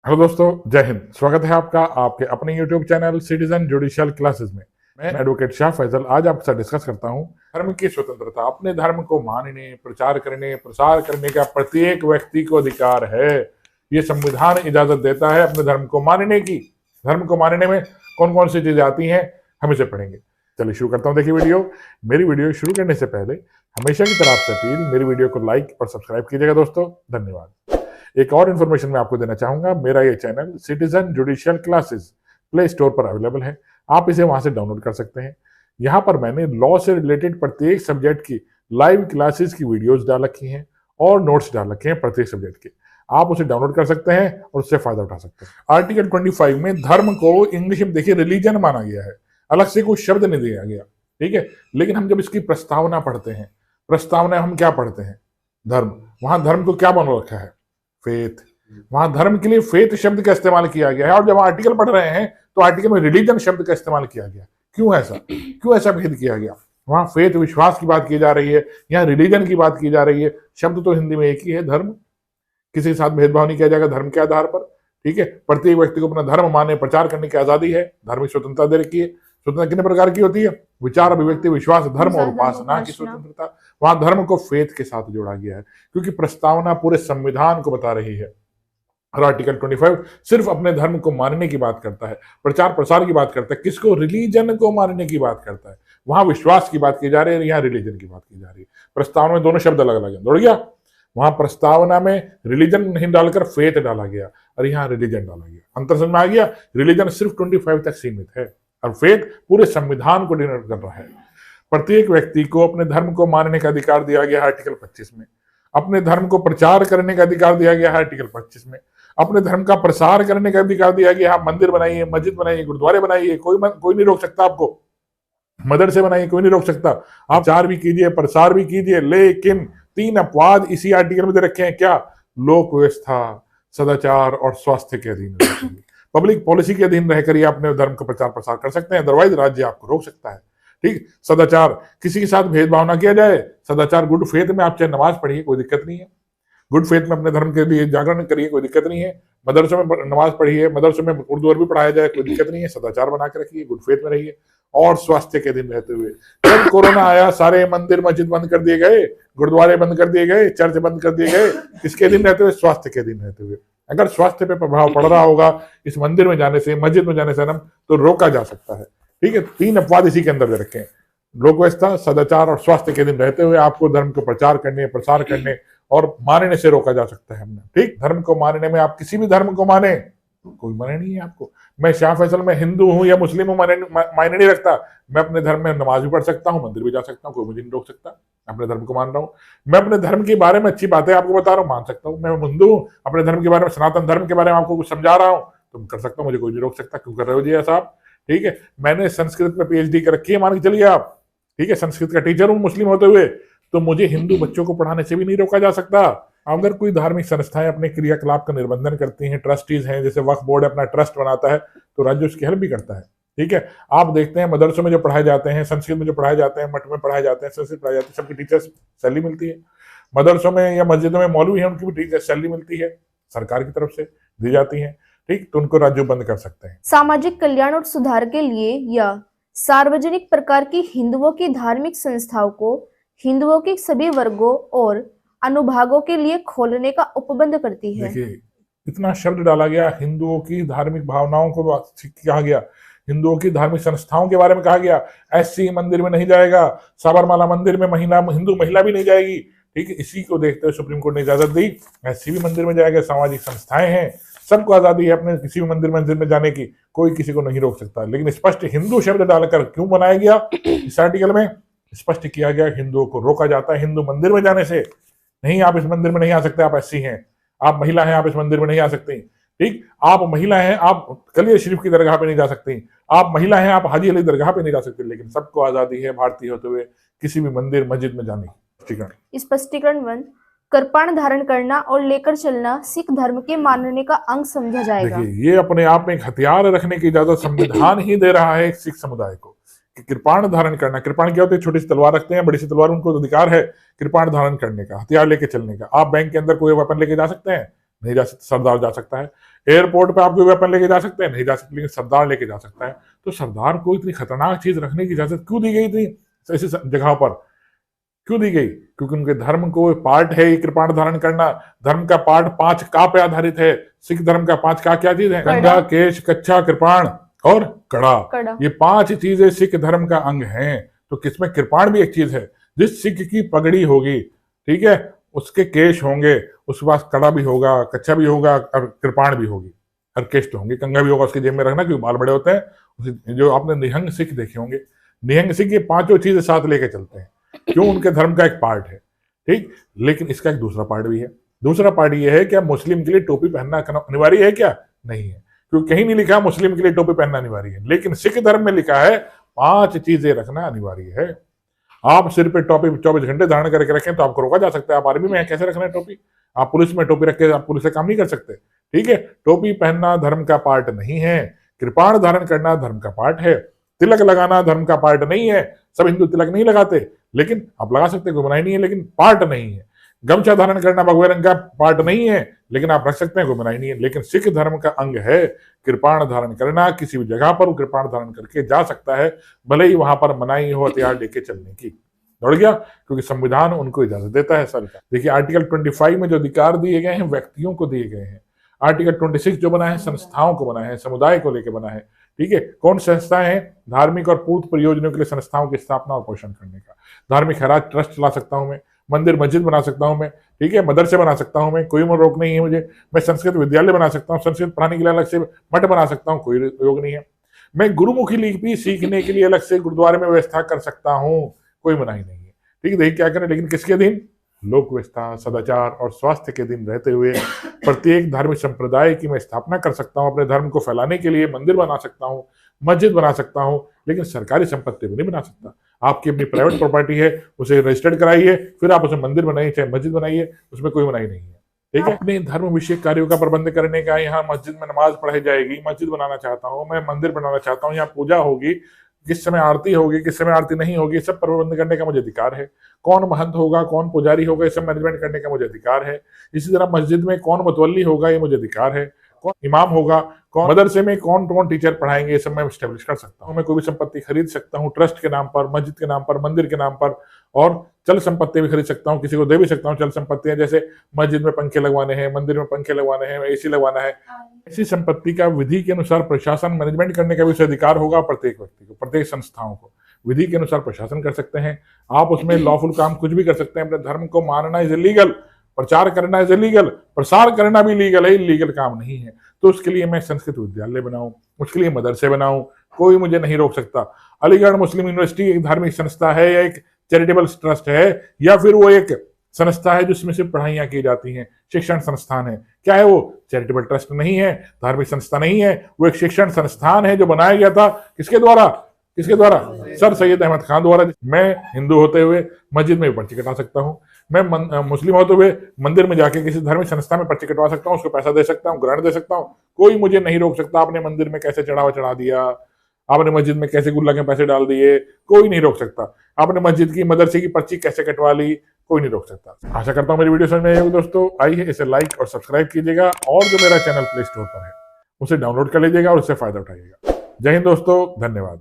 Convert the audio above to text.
Hello दोस्तों, जय हिंद। स्वागत है आपका आपके अपने YouTube channel citizen judicial classes में। मैं एडवोकेट शाह फैजल आज आपके साथ डिस्कस करता हूं धर्म की स्वतंत्रता। अपने धर्म को मानने, प्रचार करने, प्रसार करने का प्रत्येक व्यक्ति को अधिकार है। ये संविधान इजाजत देता है अपने धर्म को मानने की। धर्म को मानने में कौन कौन सी चीजें आती हैं हम इसे पढ़ेंगे। चलिए शुरू करता हूं। देखिए मेरी वीडियो शुरू करने से पहले हमेशा की तरह आपसे अपील, मेरी वीडियो को लाइक और सब्सक्राइब कीजिएगा दोस्तों। धन्यवाद। एक और इन्फॉर्मेशन मैं आपको देना चाहूंगा, मेरा ये channel citizen judicial classes play store पर अवेलेबल है। आप इसे वहां से डाउनलोड कर सकते हैं। यहाँ पर मैंने लॉ से रिलेटेड प्रत्येक सब्जेक्ट की लाइव क्लासेस की वीडियोस डाल रखी हैं और नोट्स डाल रखे हैं प्रत्येक सब्जेक्ट के। आप उसे डाउनलोड कर सकते हैं और उससे फायदा उठा सकते हैं। आर्टिकल 25 में धर्म को इंग्लिश में देखिए रिलीजन माना गया है, अलग से कोई शब्द नहीं दिया गया, ठीक है। लेकिन हम जब इसकी प्रस्तावना पढ़ते हैं, प्रस्तावना हम क्या पढ़ते हैं? धर्म। वहां धर्म को क्या बना रखा है? फेथ। वहां धर्म के लिए फेथ शब्द का इस्तेमाल किया गया है। और जब आर्टिकल पढ़ रहे हैं तो आर्टिकल में रिलीजन शब्द का इस्तेमाल किया गया। क्यों ऐसा? क्यों ऐसा भेद किया गया? वहां फेथ विश्वास की बात की जा रही है, यहाँ रिलीजन की बात की जा रही है। शब्द तो हिंदी में एक ही है, धर्म। किसी के साथ भेदभाव नहीं किया जाएगा धर्म के आधार पर, ठीक है। प्रत्येक व्यक्ति को अपना धर्म माने, प्रचार करने की आजादी है। धार्मिक स्वतंत्रता दे रखी है। स्वतंत्रता कितने प्रकार की होती है? विचार, अभिव्यक्ति, विश्वास, धर्म और उपासना की स्वतंत्रता। वहां धर्म को फेथ के साथ जोड़ा गया है क्योंकि प्रस्तावना पूरे संविधान को बता रही है। और आर्टिकल 25 सिर्फ अपने धर्म को मानने की बात करता है, प्रचार प्रसार की बात करता है। किसको? रिलीजन को मानने की बात करता है। वहां विश्वास की बात की जा रही है, यहाँ रिलीजन की बात की जा रही है। प्रस्तावना में दोनों शब्द अलग अलग है, दौड़ गया। वहां प्रस्तावना में रिलीजन नहीं डालकर फेथ डाला गया और यहाँ रिलीजन डाला गया। अंतर समझ में आ गया? रिलीजन सिर्फ 25 तक सीमित है और फेथ पूरे संविधान को डिनोट कर रहा है। प्रत्येक व्यक्ति को अपने धर्म को मानने का अधिकार दिया गया है आर्टिकल 25 में। अपने धर्म को प्रचार करने का अधिकार दिया गया है आर्टिकल 25 में। अपने धर्म का प्रसार करने का अधिकार दिया गया। आप मंदिर बनाइए, मस्जिद बनाइए, गुरुद्वारे बनाइए, कोई नहीं रोक सकता आपको। मदरसे बनाइए, कोई नहीं रोक सकता। आप प्रचार भी कीजिए, प्रसार भी कीजिए, लेकिन 3 अपवाद इसी आर्टिकल में दे रखे हैं। क्या? लोक व्यवस्था, सदाचार और स्वास्थ्य के अधीन पब्लिक पॉलिसी के अधीन रहकर ही अपने धर्म का प्रचार प्रसार कर सकते हैं, अदरवाइज राज्य आपको रोक सकता है, ठीक। सदाचार, किसी के साथ भेदभाव ना किया जाए। सदाचार, गुड फेथ में आप चाहे नमाज पढ़िए, कोई दिक्कत नहीं है। गुड फेथ में अपने धर्म के लिए जागरण करिए, कोई दिक्कत नहीं है। मदरसों में नमाज पढ़िए, मदरसों में उर्दू अरबी पढ़ाया जाए, कोई दिक्कत नहीं है। सदाचार बना के रखिए, गुड फेथ में रहिए और स्वास्थ्य के दिन रहते हुए। जब कोरोना आया सारे मंदिर मस्जिद बंद कर दिए गए, गुरुद्वारे बंद कर दिए गए, चर्च बंद कर दिए गए। किसके दिन रहते हुए? स्वास्थ्य के दिन रहते हुए। अगर स्वास्थ्य पे प्रभाव पड़ रहा होगा इस मंदिर में जाने से, मस्जिद में जाने से ना, तो रोका जा सकता है, ठीक है। 3 अपवाद इसी के अंदर दे रखे हैं। लोक व्यवस्था, सदाचार और स्वास्थ्य के दिन रहते हुए आपको धर्म को प्रचार करने, प्रसार करने और मानने से रोका जा सकता है हमने, ठीक। धर्म को मानने में आप किसी भी धर्म को माने, कोई माने नहीं है आपको। मैं शाह फैसल में हिंदू हूं या मुस्लिम हूं मायने नहीं रखता। मैं अपने धर्म में नमाज भी पढ़ सकता हूं, मंदिर भी जा सकता हूं, कोई मुझे नहीं रोक सकता। अपने धर्म को मान रहा हूं। मैं अपने धर्म के बारे में अच्छी बातें आपको बता रहा हूं, मान सकता हूं। मैं हिंदू हूं, अपने धर्म के बारे में, सनातन धर्म के बारे में आपको कुछ समझा रहा हूं, तुम कर सकता हूं, मुझे कोई नहीं रोक सकता। क्यों कर रहे हो जी ऐसा आप? ठीक है। मैंने संस्कृत में PhD कर रखी है, मान के चलिए आप, ठीक है। संस्कृत का टीचर हूं मुस्लिम होते हुए, तो मुझे हिंदू बच्चों को पढ़ाने से भी नहीं रोका जा सकता। अगर कोई धार्मिक संस्थाएं अपने क्रियाकलाप का निर्बंधन करती हैं, ट्रस्टीज हैं, जैसे वक्फ बोर्ड अपना ट्रस्ट बनाता है, तो राज्य उसकी हेल्प भी करता है, ठीक है। आप देखते हैं मदरसों में जो पढ़ाए जाते हैं, संस्कृत में जो पढ़ाए जाते हैं, मठ में पढ़ाए जाते हैं, संस्कृत पढ़ाए जाते हैं, सबकी टीचर्स सैलरी मिलती है। मदरसों में या मस्जिदों में मौलवी है, उनकी भी टीचर सैलरी मिलती है, सरकार की तरफ से दी जाती है, ठीक। तो उनको राज्य बंद कर सकते हैं। सामाजिक कल्याण और सुधार के लिए या सार्वजनिक प्रकार की हिंदुओं की धार्मिक संस्थाओं को हिंदुओं के सभी वर्गों और अनुभागों के लिए खोलने का उपबंध करती है। देखिए इतना शब्द डाला गया, हिंदुओं की धार्मिक भावनाओं को कहा गया, हिंदुओं की धार्मिक संस्थाओं के बारे में कहा गया। SC मंदिर में नहीं जाएगा, साबरमाला मंदिर में हिंदू महिला भी नहीं जाएगी, ठीक है। इसी को देखते हुए सुप्रीम कोर्ट ने इजाजत दी, SC भी मंदिर में जाएगा। सामाजिक संस्थाएं हैं, सबको आजादी है अपने किसी भी मंदिर में जाने की, कोई किसी को नहीं रोक सकता। लेकिन स्पष्ट हिंदू शब्द डालकर क्यों बनाया गया? इस आर्टिकल में स्पष्ट किया गया हिंदुओं को रोका जाता है हिंदू मंदिर में जाने से। नहीं, आप इस मंदिर में नहीं आ सकते, आप SC हैं, आप महिला हैं, आप इस मंदिर में नहीं आ सकती, ठीक। आप महिला हैं, आप कलियर शरीफ की दरगाह पे नहीं जा सकती। आप महिला हैं, आप हाजी अली दरगाह पे नहीं जा सकती। लेकिन सबको आजादी है भारतीय होते हुए किसी भी मंदिर मस्जिद में जाने की। स्पष्टीकरण 1, कृपाण धारण करना और लेकर चलना सिख धर्म के मानने का अंग समझा जाएगा। देखिए ये अपने आप में एक हथियार रखने की इजाजत संविधान ही दे रहा है सिख समुदाय को कि कृपाण धारण करना। कृपाण क्या होते हैं? छोटी सी तलवार रखते हैं, बड़ी सी तलवार, उनको अधिकार है कृपाण धारण करने का, हथियार लेके चलने का। आप बैंक के अंदर कोई वेपन लेके जा सकते हैं? नहीं जा सकते। सरदार जा सकता है। एयरपोर्ट पे आप कोई वेपन लेके जा सकते हैं? नहीं जा सकते, लेकिन सरदार लेके जा सकता है। तो सरदार को इतनी खतरनाक चीज रखने की इजाजत क्यों दी गई थी ऐसी जगहों पर? क्यों दी गई? क्योंकि उनके धर्म को पार्ट है ये कृपाण धारण करना। धर्म का पार्ट 5 का पे आधारित है। सिख धर्म का 5 का क्या चीज है? कंगा, केश, कच्छा, कृपाण और कड़ा। ये 5 चीजें सिख धर्म का अंग हैं। तो किसमें कृपाण भी एक चीज है। जिस सिख की पगड़ी होगी, ठीक है, उसके केश होंगे, उसके पास कड़ा भी होगा, कच्छा भी होगा और कृपाण भी होगी और केश तो होंगे, कंगा भी होगा उसकी जेब में रखना क्योंकि बाल बड़े होते हैं। जो आपने निहंग सिख देखे होंगे, निहंग सिख ये 5 चीजें साथ लेके चलते हैं। क्यों? उनके धर्म का एक पार्ट है, ठीक। लेकिन इसका एक दूसरा पार्ट भी है। दूसरा पार्ट ये है, क्या मुस्लिम के लिए टोपी पहनना अनिवार्य है क्या? नहीं है, क्योंकि कहीं नहीं लिखा मुस्लिम के लिए टोपी पहनना अनिवार्य है। लेकिन सिख धर्म में लिखा है 5 चीजें रखना अनिवार्य है। आप सिर पे टोपी 24 घंटे धारण करके रखें तो आपको रोका जा सकता है। आप आर्मी में कैसे रखना है टोपी? आप पुलिस में टोपी रख के आप पुलिस से काम नहीं कर सकते, ठीक है। टोपी पहनना धर्म का पार्ट नहीं है। कृपाण धारण करना धर्म का पार्ट है। तिलक लगाना धर्म का पार्ट नहीं है। सब हिंदू तिलक नहीं लगाते, लेकिन आप लगा सकते हैं, कोई मनाही नहीं है, लेकिन पार्ट नहीं है। गमछा धारण करना भगवे रंग का पार्ट नहीं है, लेकिन आप रख सकते हैं, कोई मनाही नहीं है। लेकिन सिख धर्म का अंग है कृपाण धारण करना। किसी भी जगह पर वो कृपाण धारण करके जा सकता है, भले ही वहां पर मनाही हो हथियार लेके चलने की। दौड़ गया, क्योंकि संविधान उनको इजाजत देता है। सर देखिए, आर्टिकल 25 में जो अधिकार दिए गए हैं व्यक्तियों को दिए गए हैं। आर्टिकल 26 जो बना है संस्थाओं को बना है, समुदाय को लेकर बना है, ठीक है। कौन संस्थाएं हैं? धार्मिक और पूर्त प्रयोजनों के लिए संस्थाओं की स्थापना और पोषण करने का। धार्मिक खैरात ट्रस्ट चला सकता हूं मैं, मंदिर मस्जिद बना सकता हूं मैं, ठीक है, मदरसे बना सकता हूं मैं, कोई रोक नहीं है मुझे। मैं संस्कृत विद्यालय बना सकता हूँ, संस्कृत पढ़ाने के लिए अलग से मठ बना सकता हूँ, कोई योग नहीं है। मैं गुरुमुखी लिपि सीखने के लिए अलग से गुरुद्वारे में व्यवस्था कर सकता हूँ, कोई मनाही नहीं है, ठीक है। देखिए क्या करें, लेकिन किसके अधीन? लोक व्यवस्था, सदाचार और स्वास्थ्य के अधीन रहते हुए प्रत्येक धार्मिक संप्रदाय की मैं स्थापना कर सकता हूँ। अपने धर्म को फैलाने के लिए मंदिर बना सकता हूँ, मस्जिद बना सकता हूँ, लेकिन सरकारी संपत्ति को नहीं बना सकता। आपकी अपनी प्राइवेट प्रॉपर्टी है, उसे रजिस्टर्ड कराइए, फिर आप उसे मंदिर बनाइए, चाहे मस्जिद बनाइए, उसमें कोई मनाही नहीं है, ठीक है। अपने धर्म विषय कार्यों का प्रबंध करने का, यहाँ मस्जिद में नमाज पढ़ाई जाएगी, मस्जिद बनाना चाहता हूँ मैं, मंदिर बनाना चाहता हूँ, यहाँ पूजा होगी, किस समय आरती होगी, किस समय आरती नहीं होगी, सब प्रबंध करने का मुझे अधिकार है। कौन महंत होगा, कौन पुजारी होगा, ये सब मैनेजमेंट करने का मुझे अधिकार है। इसी तरह मस्जिद में कौन मतवल्ली होगा, ये मुझे अधिकार है। कौन इमाम होगा, कौन मदरसे में कौन कौन टीचर पढ़ाएंगे, ये सब मैं स्टेब्लिश कर सकता हूँ। मैं कोई भी संपत्ति खरीद सकता हूँ, ट्रस्ट के नाम पर, मस्जिद के नाम पर, मंदिर के नाम पर, और चल संपत्ति भी खरीद सकता हूँ, किसी को दे भी सकता हूँ। चल संपत्तियां जैसे मस्जिद में पंखे लगवाने हैं, मंदिर में पंखे लगवाने हैं, एसी लगवाना है, ऐसी संपत्ति का विधि के अनुसार प्रशासन मैनेजमेंट करने का भी उसे अधिकार होगा। प्रत्येक व्यक्ति को, प्रत्येक संस्थाओं को विधि के अनुसार प्रशासन कर सकते हैं। आप उसमें लॉफुल काम कुछ भी कर सकते हैं। अपने धर्म को मानना इज इलीगल, प्रचार करना इज इलीगल, प्रसार करना भी लीगल है, इलीगल काम नहीं है। तो उसके लिए मैं संस्कृत विद्यालय बनाऊं, उसके लिए मदरसे बनाऊं, कोई मुझे नहीं रोक सकता। अलीगढ़ मुस्लिम यूनिवर्सिटी एक धार्मिक संस्था है या एक चैरिटेबल ट्रस्ट है, या फिर वो एक संस्था है जिसमें सिर्फ पढ़ाइयां की जाती हैं, शिक्षण संस्थान है? क्या है वो? चैरिटेबल ट्रस्ट नहीं है, धार्मिक संस्था नहीं है, वो एक शिक्षण संस्थान है जो बनाया गया था किसके द्वारा? किसके द्वारा? सर सैयद अहमद खान द्वारा। मैं हिंदू होते हुए मस्जिद में पर्ची कटा सकता हूँ, मैं मुस्लिम होते हुए मंदिर में जाके किसी धार्मिक संस्था में पर्ची कटवा सकता हूँ, उसको पैसा दे सकता हूँ, ग्रांट दे सकता हूँ, कोई मुझे नहीं रोक सकता। आपने मंदिर में कैसे चढ़ा दिया, आपने मस्जिद में कैसे गुल्ला के पैसे डाल दिए, कोई नहीं रोक सकता। आपने मस्जिद की, मदरसे की पर्ची कैसे कटवा ली, कोई नहीं रोक सकता। आशा करता हूँ मेरी वीडियो समझ में आई होगी दोस्तों। आइए इसे लाइक और सब्सक्राइब कीजिएगा, और जो मेरा चैनल प्ले स्टोर पर है उसे डाउनलोड कर लीजिएगा और उससे फायदा उठाइएगा। जय हिंद दोस्तों, धन्यवाद।